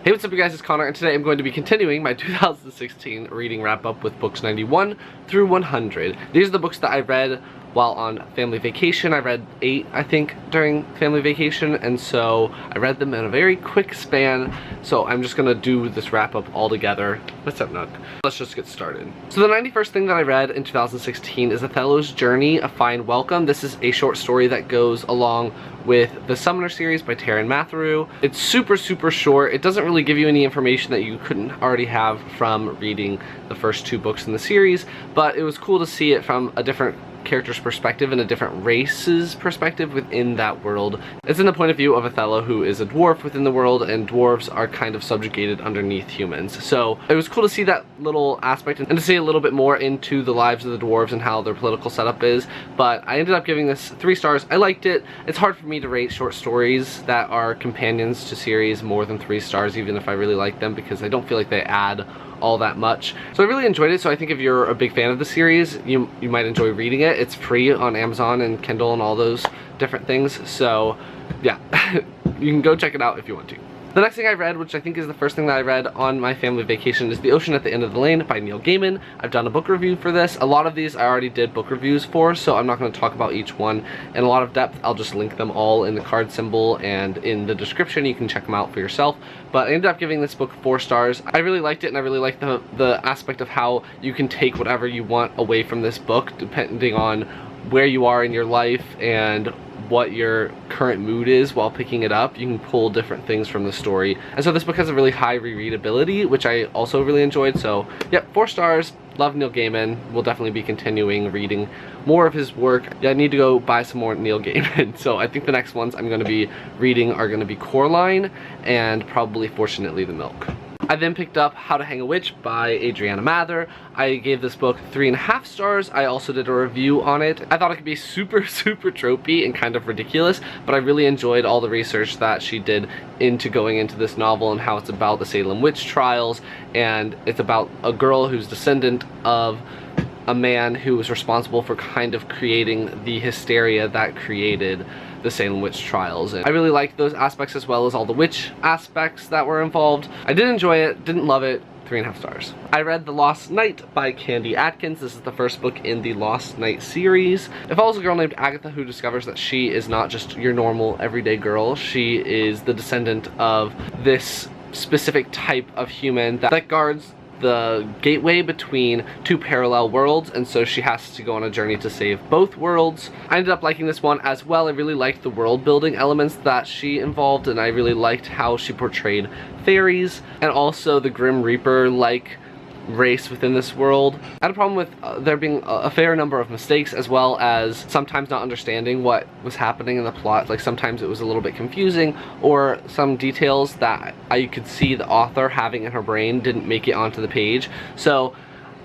Hey, what's up you guys, it's Connor, and today I'm going to be continuing my 2016 reading wrap-up with books 91 through 100. These are the books that I read while on family vacation. I read 8, I think, during family vacation, and so I read them in a very quick span, so I'm just gonna do this wrap-up all together. What's up, Nook? Let's just get started. So the 91st thing that I read in 2016 is Othello's Journey, A Fine Welcome. This is a short story that goes along with the Summoner series by Taryn Matheru. It's super short. It doesn't really give you any information that you couldn't already have from reading the first 2 books in the series, but it was cool to see it from a different character's perspective and a different race's perspective within that world. It's in the point of view of Othello, who is a dwarf within the world, and dwarves are kind of subjugated underneath humans. So it was cool to see that little aspect and to see a little bit more into the lives of the dwarves and how their political setup is. But I ended up giving this 3 stars. I liked it. It's hard for me to rate short stories that are companions to series more than 3 stars, even if I really like them, because I don't feel like they add all that much. So I really enjoyed it, so I think if you're a big fan of the series, you might enjoy reading it. It's free on Amazon and Kindle and all those different things, so yeah, you can go check it out if you want to. The next thing I read, which I think is the first thing that I read on my family vacation, is The Ocean at the End of the Lane by Neal Gaiman. I've done a book review for this. A lot of these I already did book reviews for, so I'm not going to talk about each one in a lot of depth. I'll just link them all in the card symbol and in the description. You can check them out for yourself. But I ended up giving this book 4 stars. I really liked it, and I really liked the aspect of how you can take whatever you want away from this book, depending on where you are in your life and what your current mood is while picking it up. You can pull different things from the story, and so this book has a really high rereadability, which I also really enjoyed. So yep, 4 stars. Love Neal Gaiman. We'll definitely be continuing reading more of his work. Yeah, I need to go buy some more Neal Gaiman. So I think the next ones I'm going to be reading are going to be Coraline and probably Fortunately the Milk. I then picked up How to Hang a Witch by Adriana Mather. I gave this book 3.5 stars. I also did a review on it. I thought it could be super tropey and kind of ridiculous, but I really enjoyed all the research that she did into going into this novel and how it's about the Salem witch trials, and it's about a girl who's descendant of a man who was responsible for kind of creating the hysteria that created the Salem witch trials. And I really liked those aspects as well as all the witch aspects that were involved. I did enjoy it, didn't love it. 3.5 stars. I read The Lost Knight by Candy Atkins. This is the first book in the Lost Knight series. It follows a girl named Agatha who discovers that she is not just your normal everyday girl. She is the descendant of this specific type of human that guards the gateway between 2 parallel worlds, and so she has to go on a journey to save both worlds. I ended up liking this one as well. I really liked the world building elements that she involved, and I really liked how she portrayed fairies and also the Grim Reaper like race within this world. I had a problem with there being a fair number of mistakes, as well as sometimes not understanding what was happening in the plot. Like sometimes it was a little bit confusing, or some details that I could see the author having in her brain didn't make it onto the page. So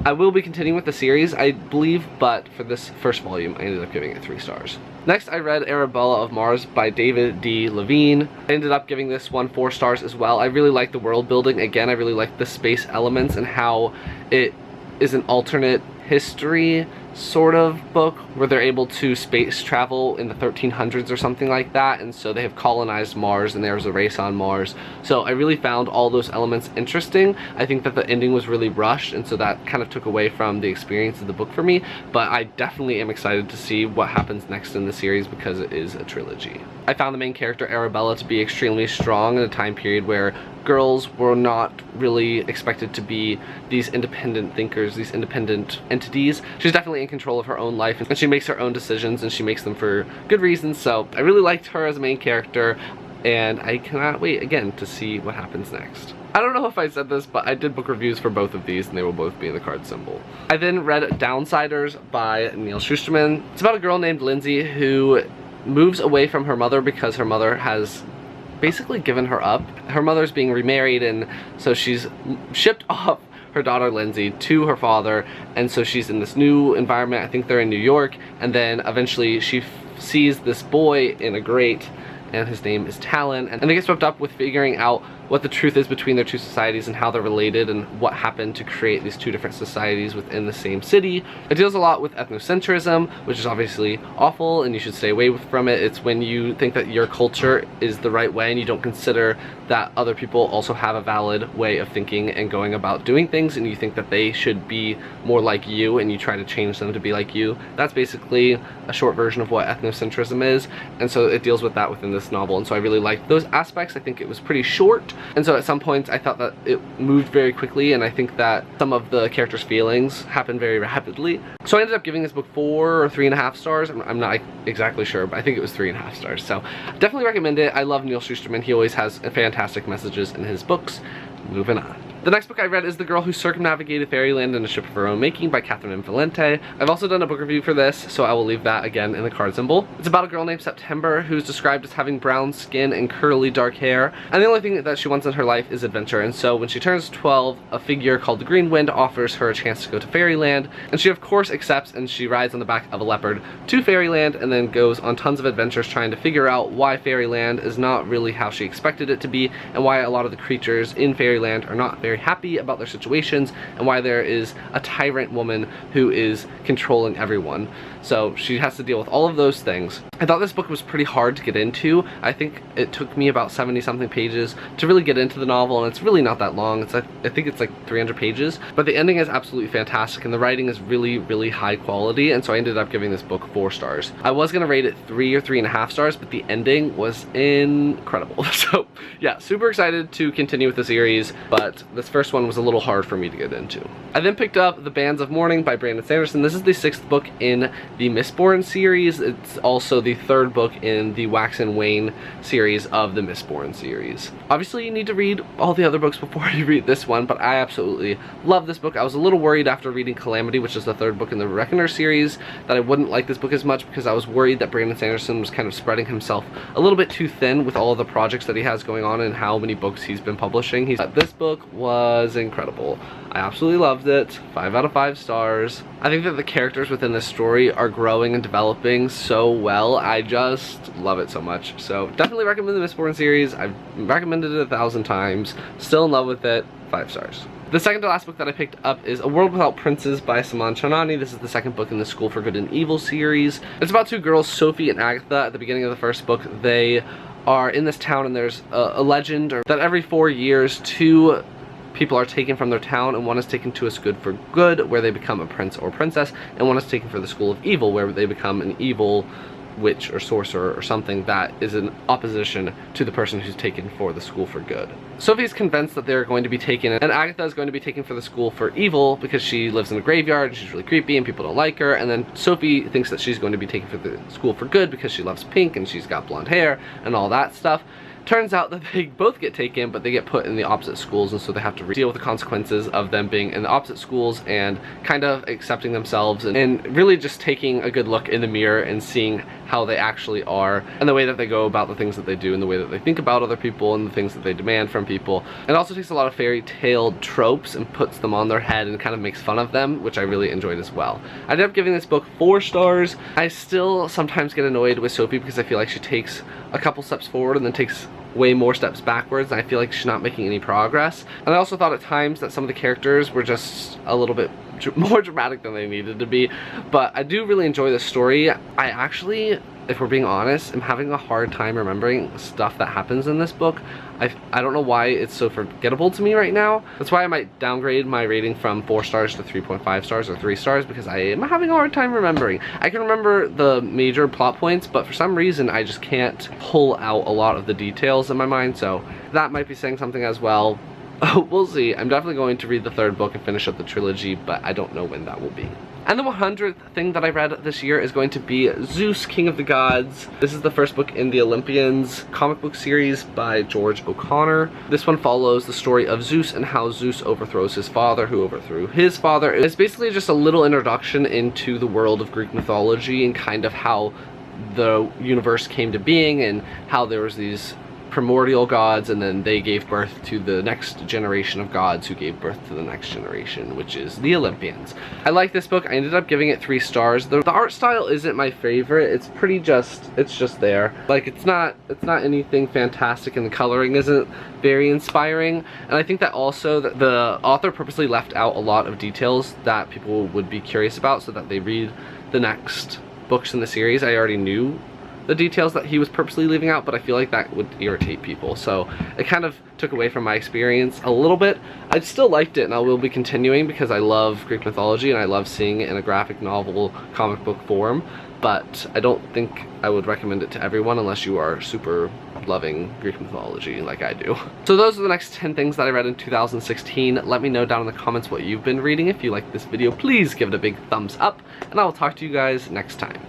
I will be continuing with the series, I believe, but for this first volume I ended up giving it 3 stars. Next, I read Arabella of Mars by David D. Levine. I ended up giving this one 4 stars as well. I really like the world building. Again, I really like the space elements and how it is an alternate history sort of book where they're able to space travel in the 1300s or something like that, and so they have colonized Mars and there was a race on Mars. So I really found all those elements interesting. I think that the ending was really rushed, and so that kind of took away from the experience of the book for me, but I definitely am excited to see what happens next in the series because it is a trilogy. I found the main character Arabella to be extremely strong in a time period where girls were not really expected to be these independent thinkers, these independent entities. She's definitely in control of her own life, and she makes her own decisions, and she makes them for good reasons. So I really liked her as a main character, and I cannot wait again to see what happens next. I don't know if I said this, but I did book reviews for both of these, and they will both be in the card symbol. I then read Ciders by Neal Shusterman. It's about a girl named Lindsay who moves away from her mother because her mother has basically given her up. Her mother's being remarried, and so she's shipped off her daughter Lindsay to her father, and so she's in this new environment. I think they're in New York, and then eventually she sees this boy in a grate, and his name is Talon, and they get swept up with figuring out what the truth is between their two societies and how they're related and what happened to create these two different societies within the same city. It deals a lot with ethnocentrism, which is obviously awful and you should stay away from it. It's when you think that your culture is the right way and you don't consider that other people also have a valid way of thinking and going about doing things, and you think that they should be more like you and you try to change them to be like you. That's basically a short version of what ethnocentrism is, and so it deals with that within this novel, and so I really liked those aspects. I think it was pretty short, and so at some points I thought that it moved very quickly, and I think that some of the characters' feelings happened very rapidly. So I ended up giving this book 4 or 3.5 stars. I'm not exactly sure, but I think it was 3.5 stars. So definitely recommend it. I love Neal Shusterman. He always has fantastic messages in his books. Moving on. The next book I read is The Girl Who Circumnavigated Fairyland in a Ship of Her Own Making by Catherynne and Valente. I've also done a book review for this, so I will leave that again in the card symbol. It's about a girl named September who's described as having brown skin and curly dark hair, and the only thing that she wants in her life is adventure, and so when she turns 12, a figure called the Green Wind offers her a chance to go to Fairyland, and she of course accepts, and she rides on the back of a leopard to Fairyland and then goes on tons of adventures trying to figure out why Fairyland is not really how she expected it to be, and why a lot of the creatures in Fairyland are not very happy about their situations, and why there is a tyrant woman who is controlling everyone. So she has to deal with all of those things. I thought this book was pretty hard to get into. I think it took me about 70 something pages to really get into the novel, and it's really not that long. It's I think it's like 300 pages, but the ending is absolutely fantastic and the writing is really high quality, and so I ended up giving this book 4 stars. I was gonna rate it 3 or 3.5 stars, but the ending was incredible. So yeah, super excited to continue with the series, but this first one was a little hard for me to get into. I then picked up The Bands of Mourning by Brandon Sanderson. This is the 6th book in the Mistborn series. It's also the 3rd book in the Wax and Wane series of the Mistborn series. Obviously you need to read all the other books before you read this one, but I absolutely love this book. I was a little worried after reading Calamity, which is the 3rd book in the Reckoner series, that I wouldn't like this book as much because I was worried that Brandon Sanderson was kind of spreading himself a little bit too thin with all of the projects that he has going on and how many books he's been publishing. This book was incredible. I absolutely loved it. 5 out of 5 stars. I think that the characters within this story are growing and developing so well. I just love it so much. So definitely recommend the Mistborn series. I've recommended it 1,000 times. Still in love with it. 5 stars. The second to last book that I picked up is A World Without Princes by Saman Chanani. This is the 2nd book in the School for Good and Evil series. It's about 2 girls, Sophie and Agatha. At the beginning of the 1st book, they are in this town, and there's a legend that every 4 years 2 people are taken from their town, and one is taken to a school for good where they become a prince or princess, and one is taken for the school of evil where they become an evil witch or sorcerer or something that is in opposition to the person who's taken for the school for good. Sophie's convinced that they're going to be taken, and Agatha is going to be taken for the school for evil because she lives in a graveyard and she's really creepy and people don't like her, and then Sophie thinks that she's going to be taken for the school for good because she loves pink and she's got blonde hair and all that stuff. Turns out that they both get taken, but they get put in the opposite schools, and so they have to deal with the consequences of them being in the opposite schools and kind of accepting themselves and really just taking a good look in the mirror and seeing how they actually are and the way that they go about the things that they do and the way that they think about other people and the things that they demand from people. It also takes a lot of fairy tale tropes and puts them on their head and kind of makes fun of them, which I really enjoyed as well. I ended up giving this book 4 stars. I still sometimes get annoyed with Sophie because I feel like she takes a couple steps forward and then takes way more steps backwards, and I feel like she's not making any progress. And I also thought at times that some of the characters were just a little bit more dramatic than they needed to be, but I do really enjoy this story. I actually, if we're being honest, am having a hard time remembering stuff that happens in this book. I don't know why it's so forgettable to me right now. That's why I might downgrade my rating from 4 stars to 3.5 stars or 3 stars, because I am having a hard time remembering. I can remember the major plot points, but for some reason I just can't pull out a lot of the details in my mind, so that might be saying something as well. We'll see. I'm definitely going to read the 3rd book and finish up the trilogy, but I don't know when that will be. And the 100th thing that I read this year is going to be Zeus, King of the Gods. This is the 1st book in the Olympians comic book series by George O'Connor. This one follows the story of Zeus and how Zeus overthrows his father, who overthrew his father. It's basically just a little introduction into the world of Greek mythology and kind of how the universe came to being and how there was these primordial gods, and then they gave birth to the next generation of gods who gave birth to the next generation, which is the Olympians. I like this book. I ended up giving it 3 stars. The art style isn't my favorite. It's pretty it's just there. Like, it's not anything fantastic, and the coloring isn't very inspiring. And I think that also the author purposely left out a lot of details that people would be curious about, so that they read the next books in the series. I already knew the details that he was purposely leaving out, but I feel like that would irritate people, so it kind of took away from my experience a little bit. I still liked it, and I will be continuing because I love Greek mythology and I love seeing it in a graphic novel comic book form, but I don't think I would recommend it to everyone unless you are super loving Greek mythology like I do. So those are the next 10 things that I read in 2016. Let me know down in the comments what you've been reading. If you like this video, please give it a big thumbs up, and I will talk to you guys next time.